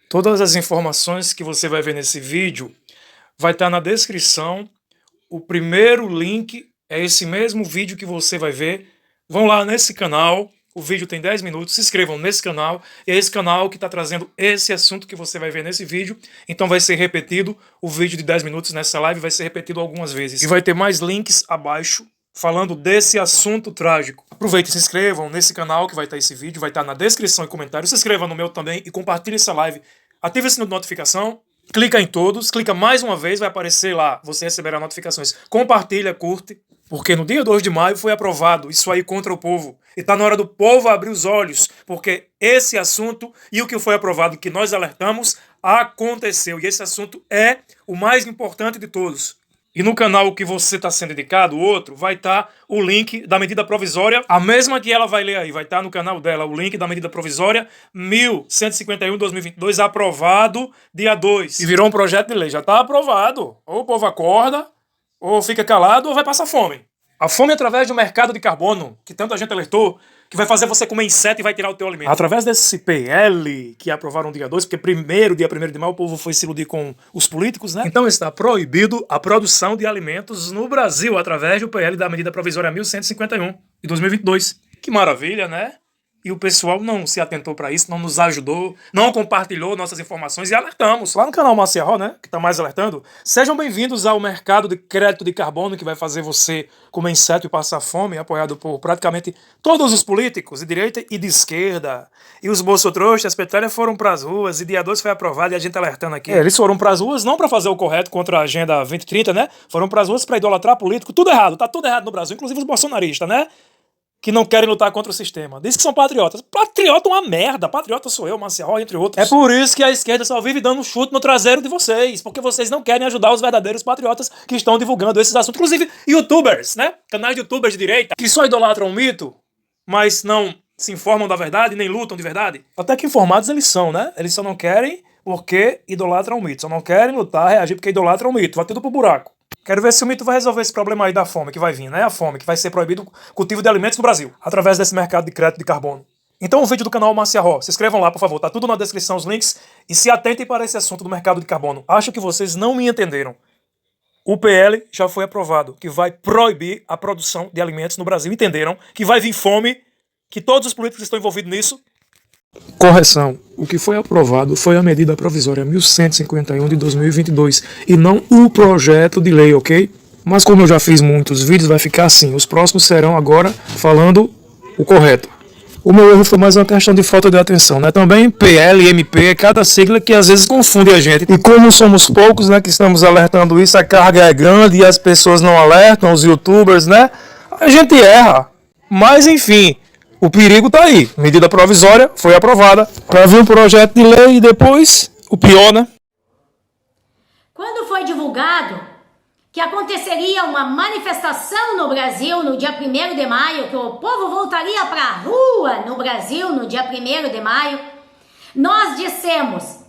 Todas as informações que você vai ver nesse vídeo vai estar na descrição. O primeiro link é esse mesmo vídeo que você vai ver. Vão lá nesse canal, o vídeo tem 10 minutos, se inscrevam nesse canal. E é esse canal que está trazendo esse assunto que você vai ver nesse vídeo. Então vai ser repetido, o vídeo de 10 minutos nessa live vai ser repetido algumas vezes. E vai ter mais links abaixo falando desse assunto trágico. Aproveitem e se inscrevam nesse canal que vai estar esse vídeo, vai estar na descrição e comentário. Se inscreva no meu também e compartilhe essa live. Ative o sininho de notificação, clica em todos, clica mais uma vez, vai aparecer lá, você receberá notificações. Compartilha, curte, porque no dia 2 de maio foi aprovado isso aí contra o povo. E está na hora do povo abrir os olhos, porque esse assunto e o que foi aprovado, que nós alertamos, aconteceu. E esse assunto é o mais importante de todos. E no canal que você está sendo indicado, o outro, vai estar o link da medida provisória, a mesma que ela vai ler aí, vai estar no canal dela, o link da medida provisória 1151/2022, aprovado dia 2. E virou um projeto de lei, já está aprovado. Ou o povo acorda, ou fica calado, ou vai passar fome. A fome através do mercado de carbono, que tanta gente alertou, que vai fazer você comer inseto e vai tirar o teu alimento. Através desse PL que aprovaram dia 2, porque dia 1º de maio, o povo foi se iludir com os políticos, né? Então está proibido a produção de alimentos no Brasil, através do PL da medida provisória 1151 de 2022. Que maravilha, né? E o pessoal não se atentou para isso, não nos ajudou, não compartilhou nossas informações e alertamos. Lá no canal Maceió, né, que está mais alertando, sejam bem-vindos ao mercado de crédito de carbono que vai fazer você comer inseto e passar fome, apoiado por praticamente todos os políticos, de direita e de esquerda. E os bolsotrouxas, as petralhas foram para as ruas e dia 2 foi aprovado e a gente alertando aqui. Eles foram para as ruas não para fazer o correto contra a Agenda 2030, né? Foram para as ruas para idolatrar político. Tudo errado, tá tudo errado no Brasil, inclusive os bolsonaristas, né? Que não querem lutar contra o sistema. Diz que são patriotas. Patriota é uma merda. Patriota sou eu, Maceió, entre outros. É por isso que a esquerda só vive dando um chute no traseiro de vocês. Porque vocês não querem ajudar os verdadeiros patriotas que estão divulgando esses assuntos. Inclusive, youtubers, né? Canais de youtubers de direita que só idolatram um mito, mas não se informam da verdade, nem lutam de verdade. Até que informados eles são, né? Eles só não querem porque idolatram um mito. Só não querem lutar, reagir porque idolatram um mito. Vai tudo pro buraco. Quero ver se o mito vai resolver esse problema aí da fome que vai vir, né? A fome, que vai ser proibido o cultivo de alimentos no Brasil, através desse mercado de crédito de carbono. Então o vídeo do canal Maceió, se inscrevam lá, por favor, tá tudo na descrição, os links, e se atentem para esse assunto do mercado de carbono. Acho que vocês não me entenderam. O PL já foi aprovado, que vai proibir a produção de alimentos no Brasil. Entenderam? Que vai vir fome, que todos os políticos estão envolvidos nisso. Correção, o que foi aprovado foi a medida provisória 1151 de 2022 e não o projeto de lei, ok? Mas como eu já fiz muitos vídeos, vai ficar assim, os próximos serão agora falando o correto. O meu erro foi mais uma questão de falta de atenção, né? Também PL, MP, é cada sigla que às vezes confunde a gente. E como somos poucos, né, que estamos alertando isso, a carga é grande e as pessoas não alertam, os youtubers, né? A gente erra. Mas enfim, o perigo tá aí. Medida provisória foi aprovada para vir um projeto de lei e depois o pior, né? Quando foi divulgado que aconteceria uma manifestação no Brasil no dia 1º de maio, que o povo voltaria para a rua no Brasil no dia 1º de maio, nós dissemos,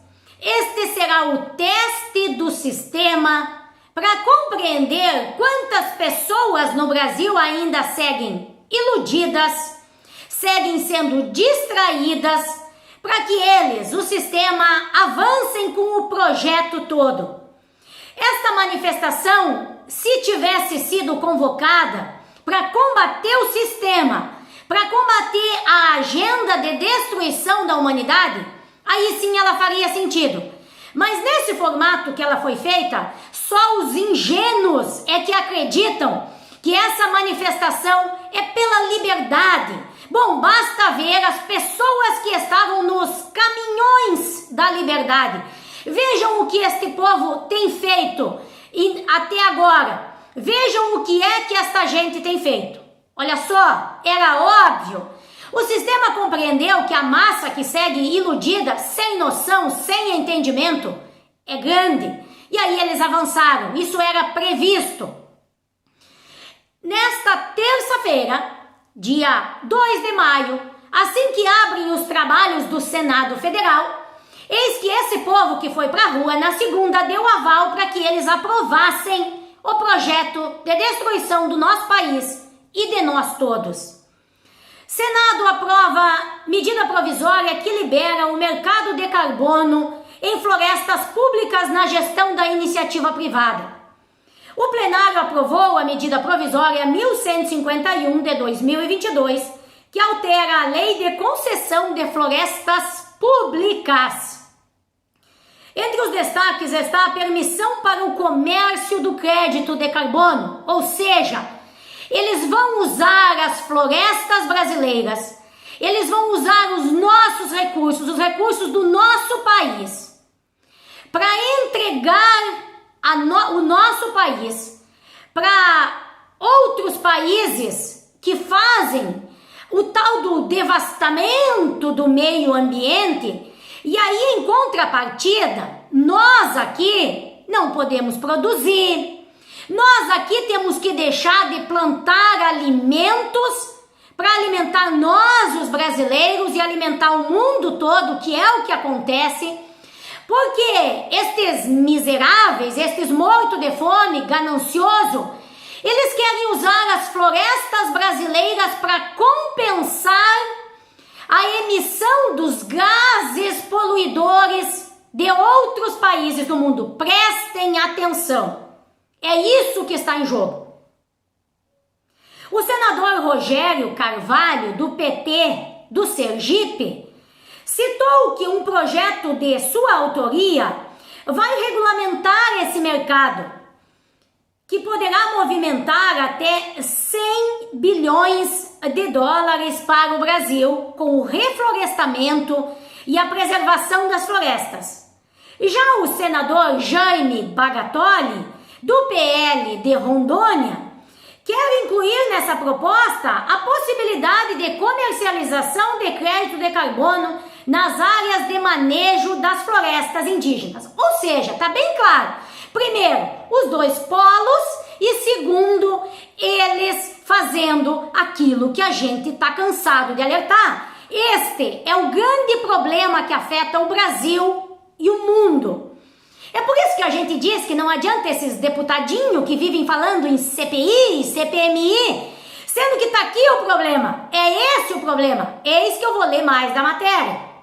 este será o teste do sistema para compreender quantas pessoas no Brasil ainda seguem iludidas, seguem sendo distraídas, para que eles, o sistema, avancem com o projeto todo. Esta manifestação, se tivesse sido convocada para combater o sistema, para combater a agenda de destruição da humanidade, aí sim ela faria sentido. Mas nesse formato que ela foi feita, só os ingênuos é que acreditam que essa manifestação é pela liberdade. Bom, basta ver as pessoas que estavam nos caminhões da liberdade. Vejam o que este povo tem feito até agora. Vejam o que é que esta gente tem feito. Olha só, era óbvio. O sistema compreendeu que a massa que segue iludida, sem noção, sem entendimento, é grande. E aí eles avançaram. Isso era previsto. Nesta terça-feira, dia 2 de maio, assim que abrem os trabalhos do Senado Federal, eis que esse povo que foi para a rua na segunda deu aval para que eles aprovassem o projeto de destruição do nosso país e de nós todos. Senado aprova medida provisória que libera o mercado de carbono em florestas públicas na gestão da iniciativa privada. O plenário aprovou a medida provisória 1151 de 2022, que altera a Lei de Concessão de Florestas Públicas. Entre os destaques está a permissão para o comércio do crédito de carbono, ou seja, eles vão usar as florestas brasileiras, eles vão usar os nossos recursos, os recursos do nosso país, para entregar o nosso país para outros países que fazem o tal do devastamento do meio ambiente. E aí, em contrapartida, nós aqui não podemos produzir, nós aqui temos que deixar de plantar alimentos para alimentar nós, os brasileiros, e alimentar o mundo todo, que é o que acontece, porque estes miseráveis, estes mortos de fome, gananciosos, eles querem usar as florestas brasileiras para compensar a emissão dos gases poluidores de outros países do mundo. Prestem atenção. É isso que está em jogo. O senador Rogério Carvalho, do PT do Sergipe, citou que um projeto de sua autoria vai regulamentar esse mercado, que poderá movimentar até 100 bilhões de dólares para o Brasil com o reflorestamento e a preservação das florestas. Já o senador Jaime Bagatoli, do PL de Rondônia, quer incluir nessa proposta a possibilidade de comercialização de crédito de carbono nas áreas de manejo das florestas indígenas. Ou seja, está bem claro. Primeiro, os dois polos, e segundo, eles fazendo aquilo que a gente está cansado de alertar. Este é o grande problema que afeta o Brasil e o mundo. É por isso que a gente diz que não adianta esses deputadinhos que vivem falando em CPI, CPMI, sendo que está aqui o problema. É esse o problema. É isso que eu vou ler mais da matéria.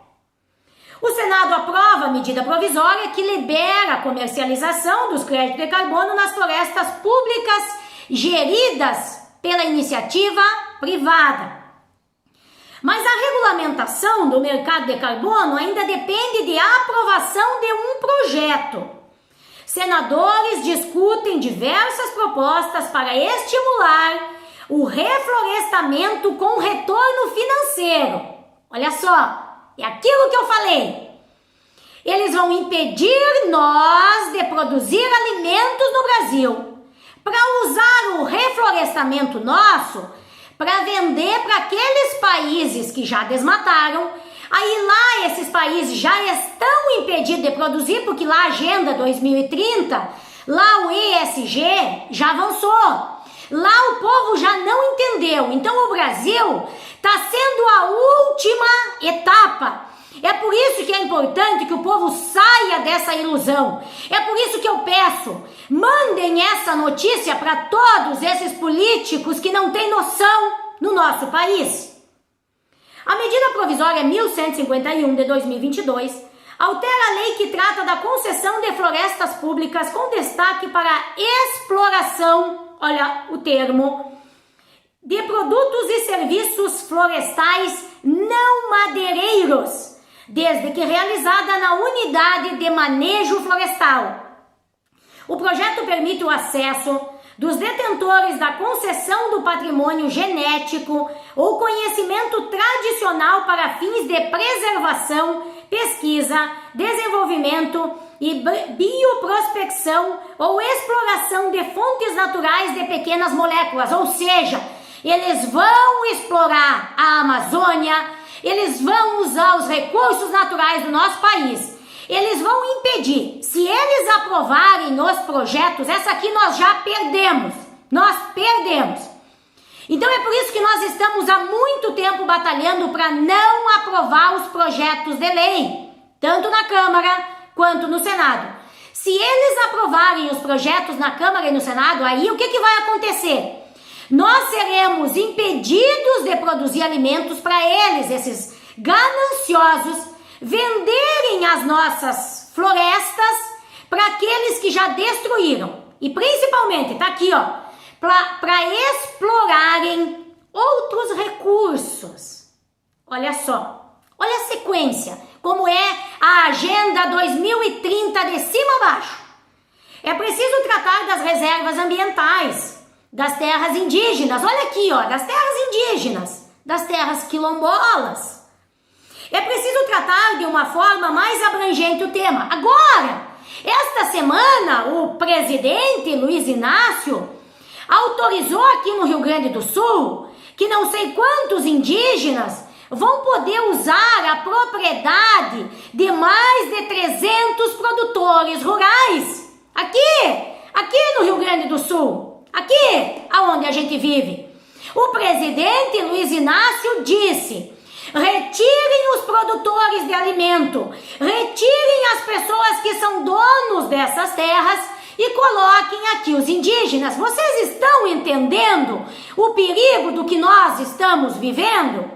O Senado aprova a medida provisória que libera a comercialização dos créditos de carbono nas florestas públicas geridas pela iniciativa privada. Mas a regulamentação do mercado de carbono ainda depende de aprovação de um projeto. Senadores discutem diversas propostas para estimular o reflorestamento com retorno financeiro. Olha só. É aquilo que eu falei. Eles vão impedir nós de produzir alimentos no Brasil para usar o reflorestamento nosso para vender para aqueles países que já desmataram. Aí lá esses países já estão impedidos de produzir, porque lá a Agenda 2030, lá o ESG já avançou. Lá o povo já não entendeu. Então o Brasil está sendo a última etapa. É por isso que é importante que o povo saia dessa ilusão. É por isso que eu peço, mandem essa notícia para todos esses políticos que não têm noção no nosso país. A medida provisória 1151 de 2022 altera a lei que trata da concessão de florestas públicas com destaque para a exploração, olha o termo, de produtos e serviços florestais não madeireiros, desde que realizada na unidade de manejo florestal. O projeto permite o acesso dos detentores da concessão do patrimônio genético ou conhecimento tradicional para fins de preservação, pesquisa, desenvolvimento e bioprospecção ou exploração de fontes naturais de pequenas moléculas, ou seja, eles vão explorar a Amazônia, eles vão usar os recursos naturais do nosso país, eles vão impedir. Se eles aprovarem os projetos, essa aqui nós já perdemos, Então é por isso que nós estamos há muito tempo batalhando para não aprovar os projetos de lei, tanto na Câmara quanto no Senado. Se eles aprovarem os projetos na Câmara e no Senado, aí o que vai acontecer? Nós seremos impedidos de produzir alimentos para eles, esses gananciosos, venderem as nossas florestas para aqueles que já destruíram. E principalmente, tá aqui, ó, para explorarem outros recursos. Olha só, olha a sequência, como é a Agenda 2030 de cima a baixo. É preciso tratar das reservas ambientais, das terras indígenas, olha aqui, ó, das terras indígenas, das terras quilombolas. É preciso tratar de uma forma mais abrangente o tema. Agora, esta semana, o presidente Luiz Inácio autorizou aqui no Rio Grande do Sul que não sei quantos indígenas vão poder usar a propriedade de mais de 300 produtores rurais. Aqui no Rio Grande do Sul, aqui aonde a gente vive. O presidente Luiz Inácio disse: retirem os produtores de alimento, retirem as pessoas que são donos dessas terras e coloquem aqui os indígenas. Vocês estão entendendo o perigo do que nós estamos vivendo?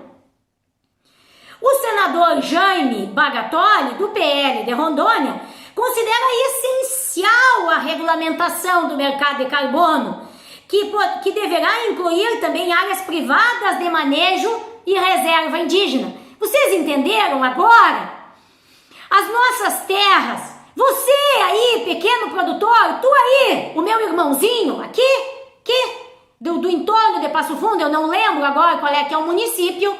O senador Jaime Bagatoli, do PL de Rondônia, considera essencial a regulamentação do mercado de carbono, que deverá incluir também áreas privadas de manejo e reserva indígena. Vocês entenderam agora? As nossas terras, você aí, pequeno produtor, tu aí, o meu irmãozinho, aqui do entorno de Passo Fundo, eu não lembro agora qual é que é o município,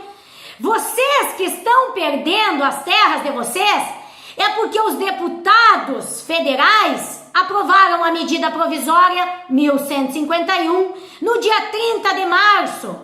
vocês que estão perdendo as terras de vocês, é porque os deputados federais aprovaram a medida provisória 1151 no dia 30 de março.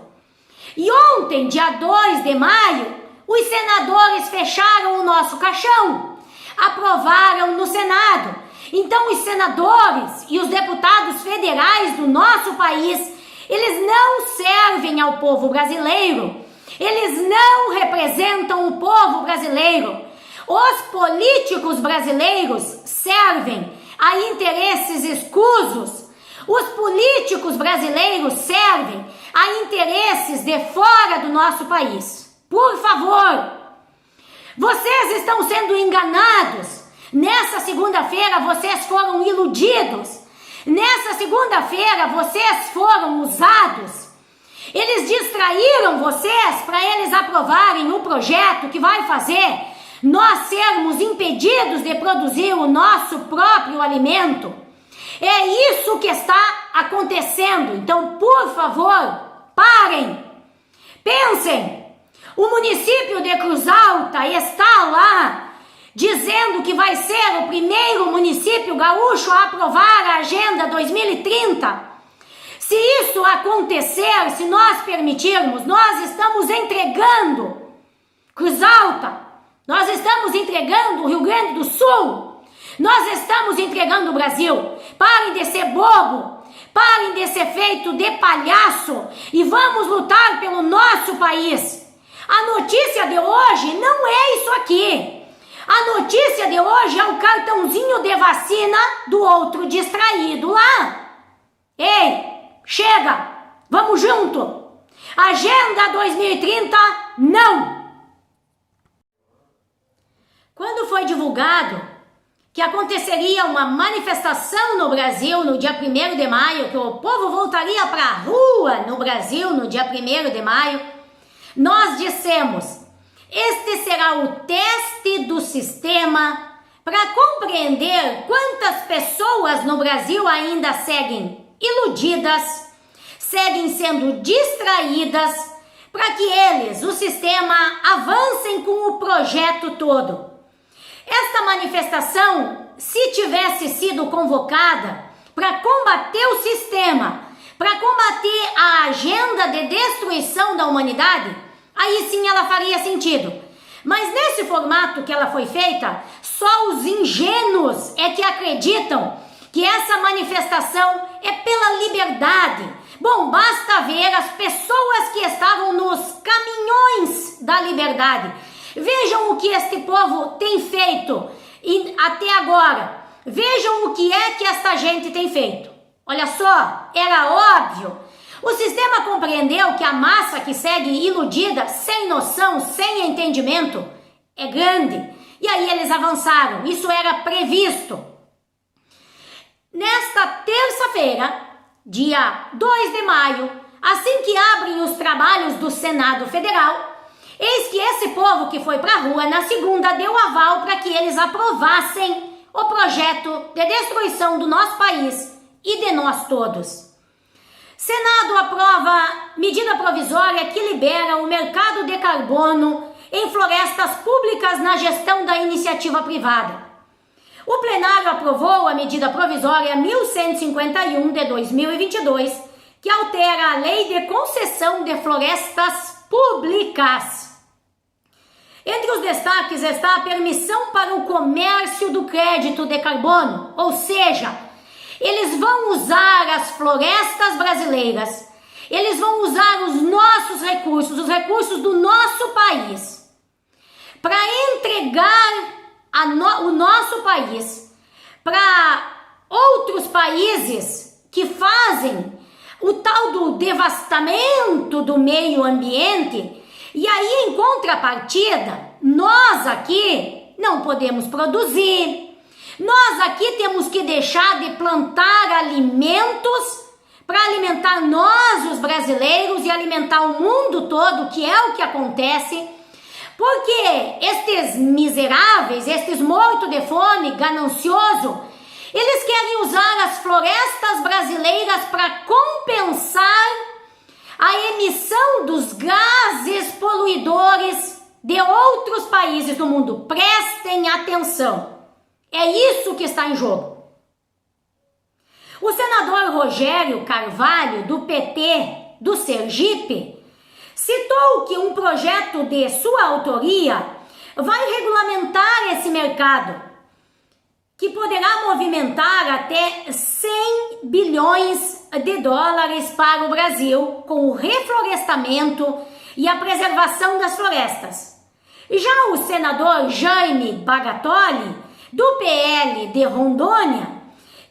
E ontem, dia 2 de maio, os senadores fecharam o nosso caixão, aprovaram no Senado. Então, os senadores e os deputados federais do nosso país, eles não servem ao povo brasileiro, eles não representam o povo brasileiro. Os políticos brasileiros servem a interesses escusos. Os políticos brasileiros servem a interesses de fora do nosso país. Por favor, vocês estão sendo enganados. Nessa segunda-feira vocês foram iludidos. Nessa segunda-feira vocês foram usados. Eles distraíram vocês para eles aprovarem o projeto que vai fazer nós sermos impedidos de produzir o nosso próprio alimento. É isso que está acontecendo. Então, por favor, parem. Pensem. O município de Cruz Alta está lá dizendo que vai ser o primeiro município gaúcho a aprovar a Agenda 2030. Se isso acontecer, se nós permitirmos, nós estamos entregando Cruz Alta, nós estamos entregando o Rio Grande do Sul, nós estamos entregando o Brasil. Parem de ser bobo, parem de ser feito de palhaço e vamos lutar pelo nosso país. A notícia de hoje não é isso aqui. A notícia de hoje é o cartãozinho de vacina do outro distraído lá. Ei, chega, vamos junto. Agenda 2030, não. Quando foi divulgado que aconteceria uma manifestação no Brasil no dia 1º de maio, que o povo voltaria para a rua no Brasil no dia 1º de maio, nós dissemos: este será o teste do sistema para compreender quantas pessoas no Brasil ainda seguem iludidas, seguem sendo distraídas, para que eles, o sistema, avancem com o projeto todo. Esta manifestação, se tivesse sido convocada para combater o sistema, para combater a agenda de destruição da humanidade, aí sim ela faria sentido. Mas nesse formato que ela foi feita, só os ingênuos é que acreditam que essa manifestação é pela liberdade. Bom, basta ver as pessoas que estavam nos caminhões da liberdade. Vejam o que este povo tem feito até agora. Vejam o que é que esta gente tem feito. Olha só, era óbvio. O sistema compreendeu que a massa que segue iludida, sem noção, sem entendimento, é grande. E aí eles avançaram, isso era previsto. Nesta terça-feira, dia 2 de maio, assim que abrem os trabalhos do Senado Federal, eis que esse povo que foi para a rua na segunda deu aval para que eles aprovassem o projeto de destruição do nosso país e de nós todos. Senado aprova medida provisória que libera o mercado de carbono em florestas públicas na gestão da iniciativa privada. O plenário aprovou a medida provisória 1151 de 2022, que altera a lei de concessão de florestas públicas. Entre os destaques está a permissão para o comércio do crédito de carbono, ou seja, eles vão usar as florestas brasileiras, eles vão usar os nossos recursos, os recursos do nosso país, para entregar o nosso país para outros países que fazem o tal do devastamento do meio ambiente. E aí, em contrapartida, nós aqui não podemos produzir, nós aqui temos que deixar de plantar alimentos para alimentar nós, os brasileiros, e alimentar o mundo todo, que é o que acontece, porque estes miseráveis, estes mortos de fome, gananciosos, eles querem usar as florestas brasileiras para compensar a emissão dos gases poluidores de outros países do mundo. Prestem atenção. É isso que está em jogo. O senador Rogério Carvalho, do PT do Sergipe, citou que um projeto de sua autoria vai regulamentar esse mercado, que poderá movimentar até 100 bilhões de dólares para o Brasil com o reflorestamento e a preservação das florestas. Já o senador Jaime Bagatoli, do PL de Rondônia,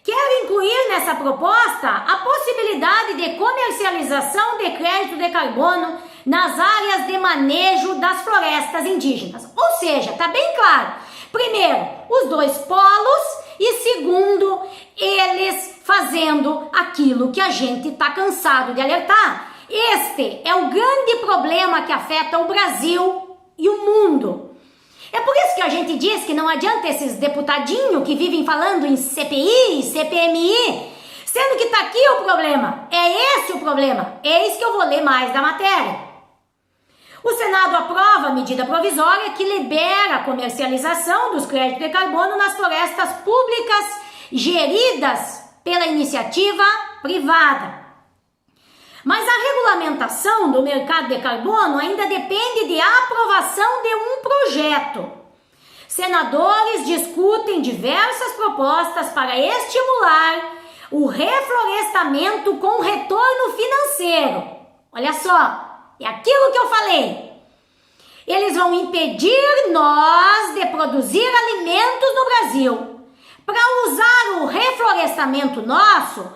quer incluir nessa proposta a possibilidade de comercialização de crédito de carbono nas áreas de manejo das florestas indígenas. Ou seja, está bem claro. Primeiro, os dois polos, e segundo, eles fazendo aquilo que a gente está cansado de alertar. Este é o grande problema que afeta o Brasil e o mundo. É por isso que a gente diz que não adianta esses deputadinhos que vivem falando em CPI, CPMI, sendo que está aqui o problema. É esse o problema. Eis que eu vou ler mais da matéria. O Senado aprova a medida provisória que libera a comercialização dos créditos de carbono nas florestas públicas geridas pela iniciativa privada. Mas a regulamentação do mercado de carbono ainda depende de aprovação de um projeto. Senadores discutem diversas propostas para estimular o reflorestamento com retorno financeiro. Olha só. É aquilo que eu falei. Eles vão impedir nós de produzir alimentos no Brasil para usar o reflorestamento nosso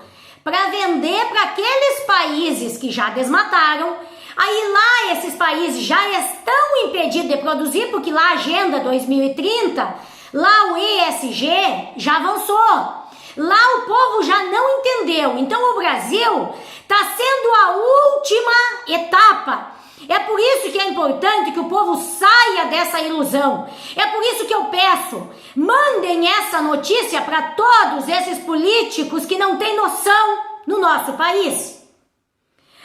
para vender para aqueles países que já desmataram. Aí lá esses países já estão impedidos de produzir, porque lá a Agenda 2030, lá o ESG já avançou. Lá o povo já não entendeu. Então o Brasil está sendo a última etapa. É por isso que é importante que o povo saia dessa ilusão. É por isso que eu peço, mandem essa notícia para todos esses políticos que não têm noção no nosso país.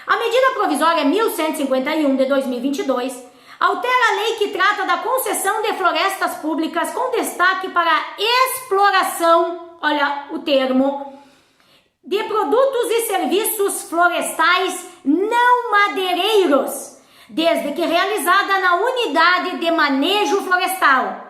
A medida provisória 1151 de 2022 altera a lei que trata da concessão de florestas públicas com destaque para a exploração, olha o termo, de produtos e serviços florestais não madeireiros, desde que realizada na unidade de manejo florestal.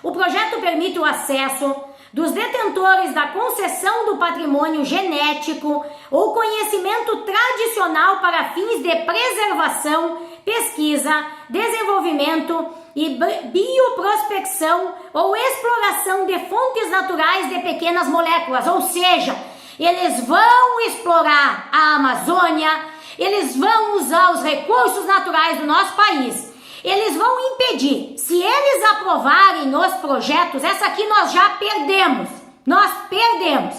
O projeto permite o acesso dos detentores da concessão do patrimônio genético ou conhecimento tradicional para fins de preservação, pesquisa, desenvolvimento e bioprospecção ou exploração de fontes naturais de pequenas moléculas, ou seja, eles vão explorar a Amazônia, eles vão usar os recursos naturais do nosso país, eles vão impedir. Se eles aprovarem os projetos, essa aqui nós já perdemos. Nós perdemos.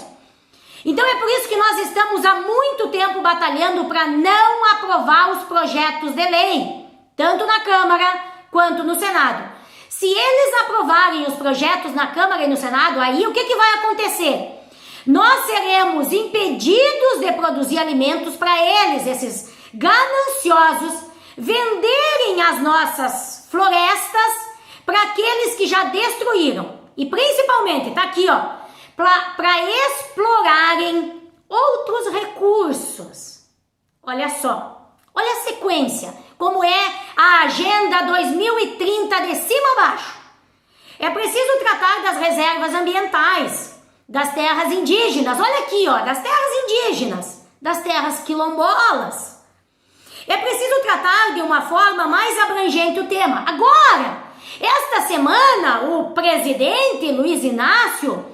Então é por isso que nós estamos há muito tempo batalhando para não aprovar os projetos de lei, tanto na Câmara quanto no Senado. Se eles aprovarem os projetos na Câmara e no Senado, aí o que vai acontecer? Nós seremos impedidos de produzir alimentos para eles, esses gananciosos, venderem as nossas florestas para aqueles que já destruíram. E principalmente, tá aqui, ó, para explorarem outros recursos. Olha só, olha a sequência, como é a Agenda 2030 de cima a baixo. É preciso tratar das reservas ambientais, das terras indígenas, olha aqui, ó, das terras indígenas, das terras quilombolas. É preciso tratar de uma forma mais abrangente o tema. Agora, esta semana, o presidente Luiz Inácio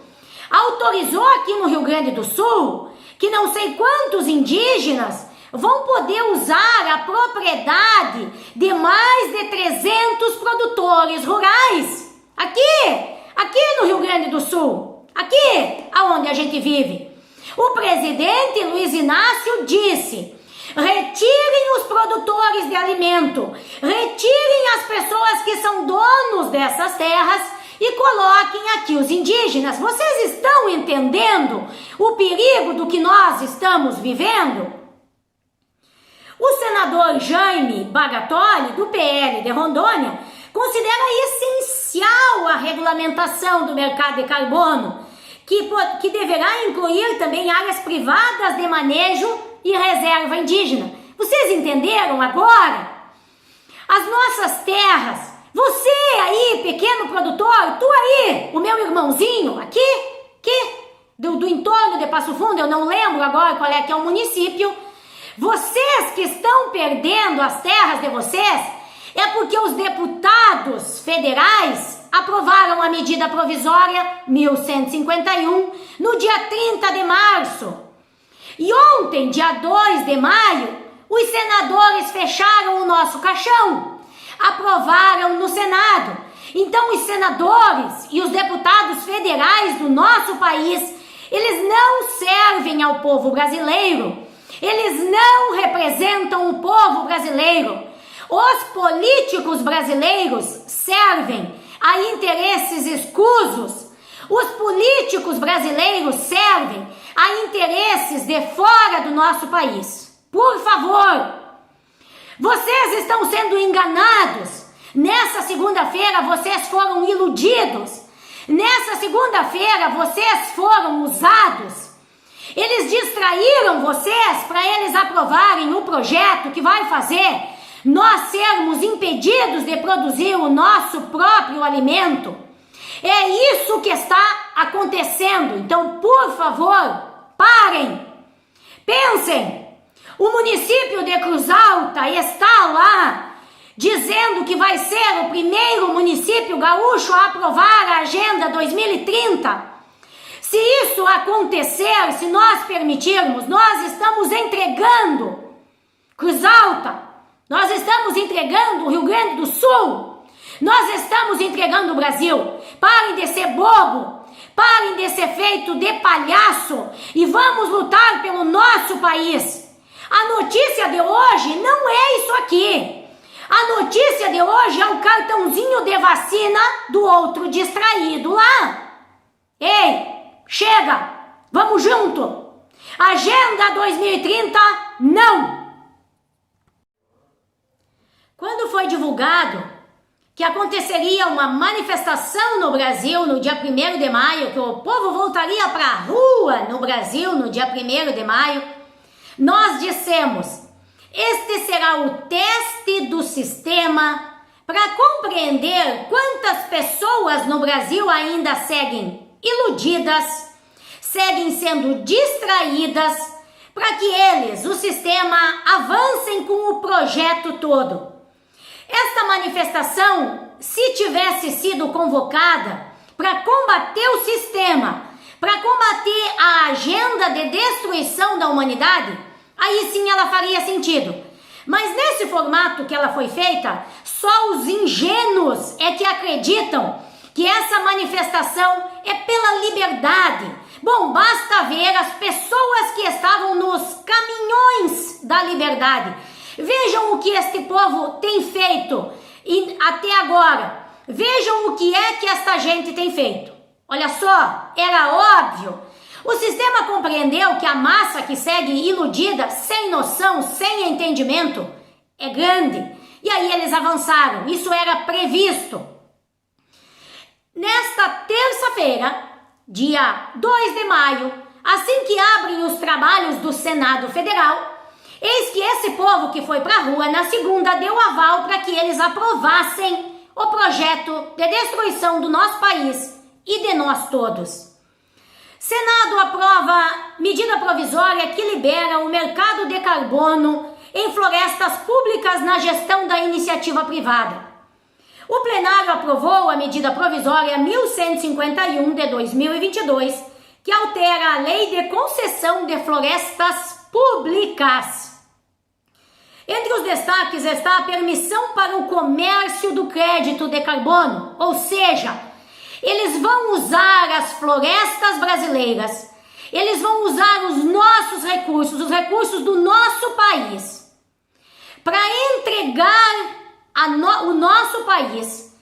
autorizou aqui no Rio Grande do Sul que não sei quantos indígenas vão poder usar a propriedade de mais de 300 produtores rurais. Aqui no Rio Grande do Sul, aqui aonde a gente vive. O presidente Luiz Inácio disse: retirem os produtores de alimento, retirem as pessoas que são donos dessas terras e coloquem aqui os indígenas. Vocês estão entendendo o perigo do que nós estamos vivendo? O senador Jaime Bagatoli, do PL de Rondônia, considera essencial a regulamentação do mercado de carbono, que deverá incluir também áreas privadas de manejo e reserva indígena. Vocês entenderam agora? As nossas terras, você aí, pequeno produtor, tu aí, o meu irmãozinho, aqui do entorno de Passo Fundo, eu não lembro agora qual é que é o município, vocês que estão perdendo as terras de vocês, é porque os deputados federais aprovaram a medida provisória 1151 no dia 30 de março. E ontem, dia 2 de maio, os senadores fecharam o nosso caixão, aprovaram no Senado. Então, os senadores e os deputados federais do nosso país, eles não servem ao povo brasileiro, eles não representam o povo brasileiro. Os políticos brasileiros servem a interesses escusos. Os políticos brasileiros servem a interesses de fora do nosso país. Por favor, vocês estão sendo enganados. Nessa segunda-feira vocês foram iludidos. Nessa segunda-feira vocês foram usados. Eles distraíram vocês para eles aprovarem o projeto que vai fazer nós sermos impedidos de produzir o nosso próprio alimento. É isso que está acontecendo. Então, por favor, parem. Pensem. O município de Cruz Alta está lá dizendo que vai ser o primeiro município gaúcho a aprovar a Agenda 2030. Se isso acontecer, se nós permitirmos, nós estamos entregando Cruz Alta, nós estamos entregando o Rio Grande do Sul, nós estamos entregando o Brasil. Parem de ser bobo, parem de ser feito de palhaço e vamos lutar pelo nosso país. A notícia de hoje não é isso aqui. A notícia de hoje é o cartãozinho de vacina do outro distraído lá. Ei! Chega! Vamos junto! Agenda 2030, não! Quando foi divulgado que aconteceria uma manifestação no Brasil no dia 1º de maio, que o povo voltaria para a rua no Brasil no dia 1º de maio, nós dissemos, este será o teste do sistema para compreender quantas pessoas no Brasil ainda seguem iludidas, seguem sendo distraídas, para que eles, o sistema, avancem com o projeto todo. Esta manifestação, se tivesse sido convocada para combater o sistema, para combater a agenda de destruição da humanidade, aí sim ela faria sentido. Mas nesse formato que ela foi feita, Só os ingênuos é que acreditam que essa manifestação é pela liberdade. Bom, basta ver as pessoas que estavam nos caminhões da liberdade. Vejam o que este povo tem feito até agora. Vejam o que é que esta gente tem feito. Olha só, era óbvio. O sistema compreendeu que a massa que segue iludida, sem noção, sem entendimento, é grande. E aí eles avançaram. Isso era previsto. Nesta terça-feira, dia 2 de maio, assim que abrem os trabalhos do Senado Federal, eis que esse povo que foi para a rua na segunda deu aval para que eles aprovassem o projeto de destruição do nosso país e de nós todos. Senado aprova medida provisória que libera o mercado de carbono em florestas públicas na gestão da iniciativa privada. O plenário aprovou a medida provisória 1151 de 2022, que altera a lei de concessão de florestas públicas. Entre os destaques está a permissão para o comércio do crédito de carbono, ou seja, eles vão usar as florestas brasileiras, eles vão usar os nossos recursos, os recursos do nosso país, para entregar o nosso país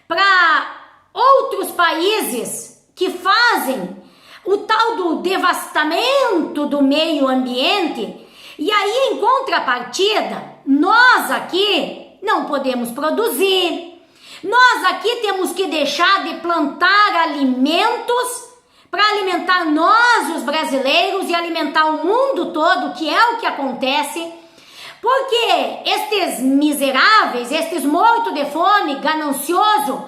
para outros países que fazem o tal do devastamento do meio ambiente. E aí, em contrapartida, nós aqui não podemos produzir, nós aqui temos que deixar de plantar alimentos para alimentar nós, os brasileiros, e alimentar o mundo todo, que é o que acontece. Porque estes miseráveis, estes mortos de fome, gananciosos,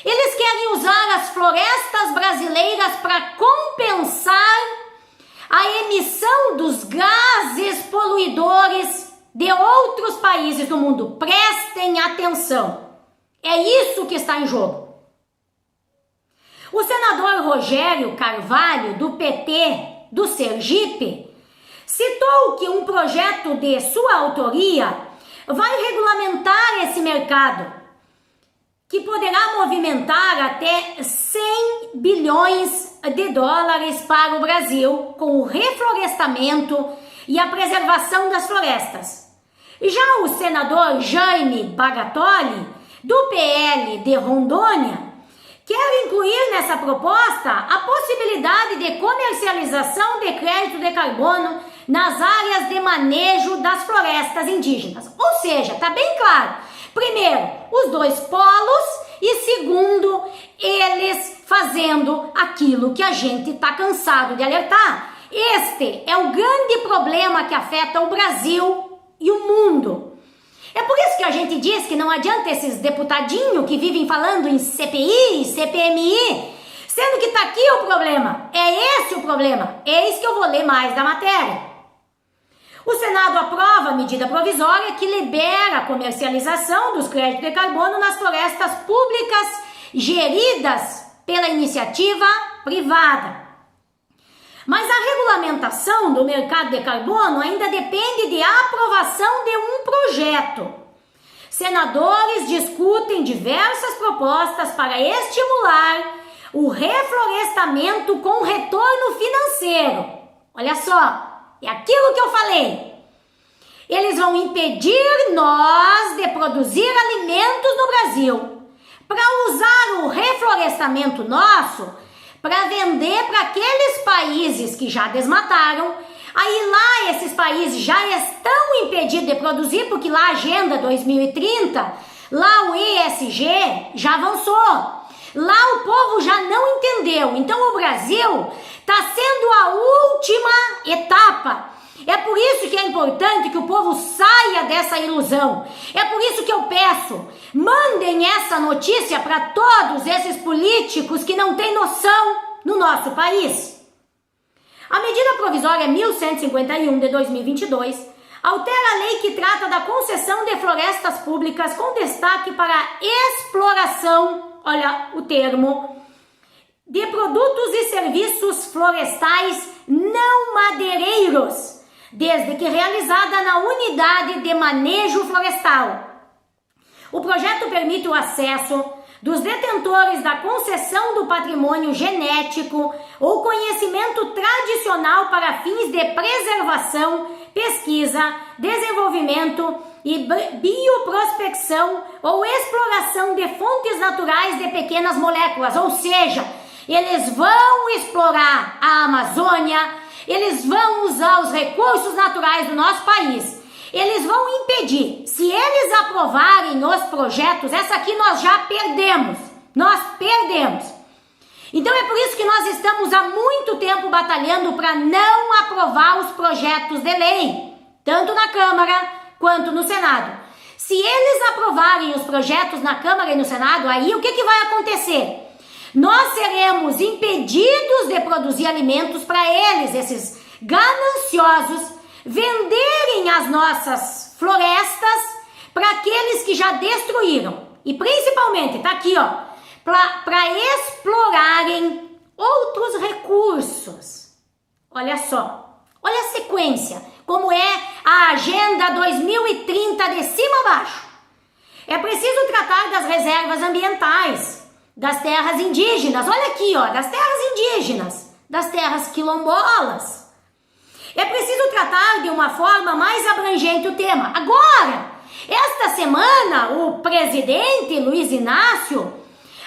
eles querem usar as florestas brasileiras para compensar a emissão dos gases poluidores de outros países do mundo. Prestem atenção. É isso que está em jogo. O senador Rogério Carvalho, do PT do Sergipe, citou que um projeto de sua autoria vai regulamentar esse mercado, que poderá movimentar até 100 bilhões de dólares para o Brasil, com o reflorestamento e a preservação das florestas. Já o senador Jaime Bagatoli, do PL de Rondônia, quer incluir nessa proposta a possibilidade de comercialização de crédito de carbono nas áreas de manejo das florestas indígenas. Ou seja, está bem claro. Primeiro, os dois polos, e segundo, eles fazendo aquilo que a gente está cansado de alertar. Este é o grande problema que afeta o Brasil e o mundo. É por isso que a gente diz que não adianta esses deputadinhos que vivem falando em CPI, CPMI, sendo que está aqui o problema. É esse o problema. Eis que eu vou ler mais da matéria. O Senado aprova a medida provisória que libera a comercialização dos créditos de carbono nas florestas públicas geridas pela iniciativa privada. Mas a regulamentação do mercado de carbono ainda depende de aprovação de um projeto. Senadores discutem diversas propostas para estimular o reflorestamento com retorno financeiro. Olha só. É aquilo que eu falei. Eles vão impedir nós de produzir alimentos no Brasil para usar o reflorestamento nosso para vender para aqueles países que já desmataram. Aí lá esses países já estão impedidos de produzir, porque lá a Agenda 2030, lá o ESG já avançou. Lá o povo já não entendeu. Então o Brasil está sendo a última etapa. É por isso que é importante que o povo saia dessa ilusão. É por isso que eu peço, mandem essa notícia para todos esses políticos que não têm noção no nosso país. A medida provisória 1151 de 2022 altera a lei que trata da concessão de florestas públicas com destaque para a exploração, olha o termo, de produtos e serviços florestais não madeireiros, desde que realizada na unidade de manejo florestal. O projeto permite o acesso dos detentores da concessão do patrimônio genético ou conhecimento tradicional para fins de preservação, pesquisa, desenvolvimento e bioprospecção ou exploração de fontes naturais de pequenas moléculas, ou seja, eles vão explorar a Amazônia, eles vão usar os recursos naturais do nosso país, eles vão impedir. Se eles aprovarem os projetos, essa aqui nós já perdemos, Então é por isso que nós estamos há muito tempo batalhando para não aprovar os projetos de lei, tanto na Câmara quanto no Senado. Se eles aprovarem os projetos na Câmara e no Senado, aí o que vai acontecer? Nós seremos impedidos de produzir alimentos para eles, esses gananciosos, venderem as nossas florestas para aqueles que já destruíram. E principalmente, tá aqui, ó, para explorarem outros recursos. Olha só, olha a sequência, como é a Agenda 2030 de cima a baixo. É preciso tratar das reservas ambientais, das terras indígenas, olha aqui, ó, das terras indígenas, das terras quilombolas. É preciso tratar de uma forma mais abrangente o tema. Agora, esta semana, o presidente Luiz Inácio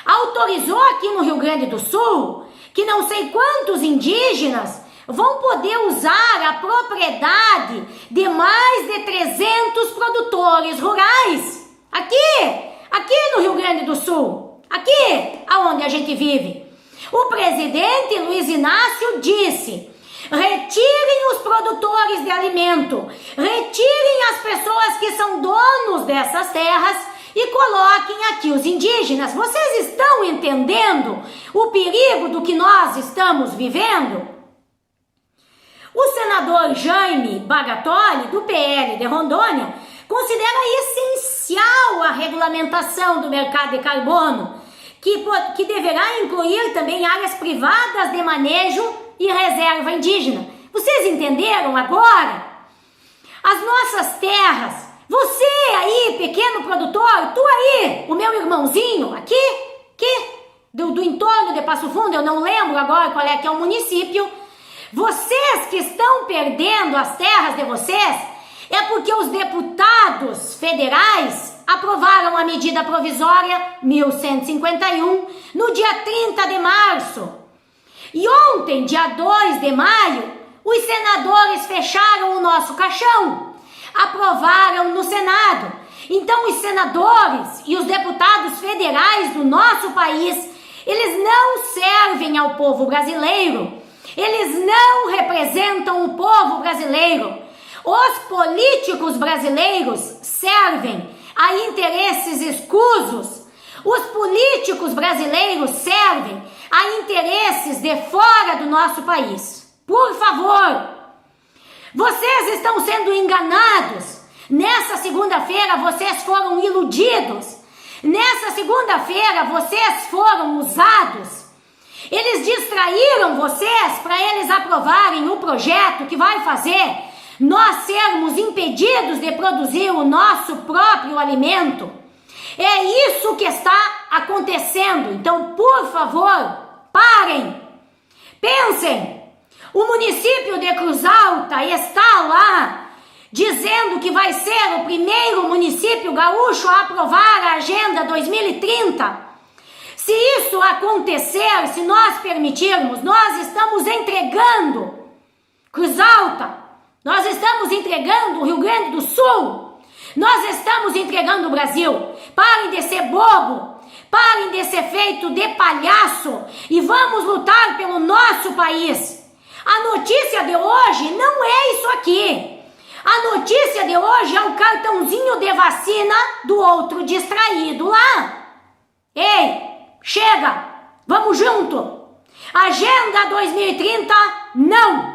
autorizou aqui no Rio Grande do Sul que não sei quantos indígenas vão poder usar a propriedade de mais de 300 produtores rurais. Aqui no Rio Grande do Sul, aqui aonde a gente vive. O presidente Luiz Inácio disse: retirem os produtores de alimento, retirem as pessoas que são donos dessas terras e coloquem aqui os indígenas. Vocês estão entendendo o perigo do que nós estamos vivendo? O senador Jaime Bagatoli, do PL de Rondônia, considera essencial a regulamentação do mercado de carbono, que deverá incluir também áreas privadas de manejo e reserva indígena. Vocês entenderam agora? As nossas terras, você aí, pequeno produtor, tu aí, o meu irmãozinho, aqui do entorno de Passo Fundo, eu não lembro agora qual é que é o município, vocês que estão perdendo as terras de vocês, é porque os deputados federais aprovaram a medida provisória 1151 no dia 30 de março. E ontem, dia 2 de maio, os senadores fecharam o nosso caixão, aprovaram no Senado. Então os senadores e os deputados federais do nosso país, eles não servem ao povo brasileiro, eles não representam o povo brasileiro. Os políticos brasileiros servem a interesses escusos. Os políticos brasileiros servem a interesses de fora do nosso país. Por favor, vocês estão sendo enganados. Nessa segunda-feira vocês foram iludidos. Nessa segunda-feira vocês foram usados. Eles distraíram vocês para eles aprovarem o projeto que vai fazer nós sermos impedidos de produzir o nosso próprio alimento. É isso que está acontecendo. Então, por favor, parem. Pensem. O município de Cruz Alta está lá dizendo que vai ser o primeiro município gaúcho a aprovar a Agenda 2030. Se isso acontecer, se nós permitirmos, nós estamos entregando Cruz Alta, nós estamos entregando o Rio Grande do Sul, nós estamos entregando o Brasil. Parem de ser bobo, parem de ser feito de palhaço e vamos lutar pelo nosso país. A notícia de hoje não é isso aqui. A notícia de hoje é o cartãozinho de vacina do outro distraído lá. Ei! Chega! Vamos junto! Agenda 2030, não!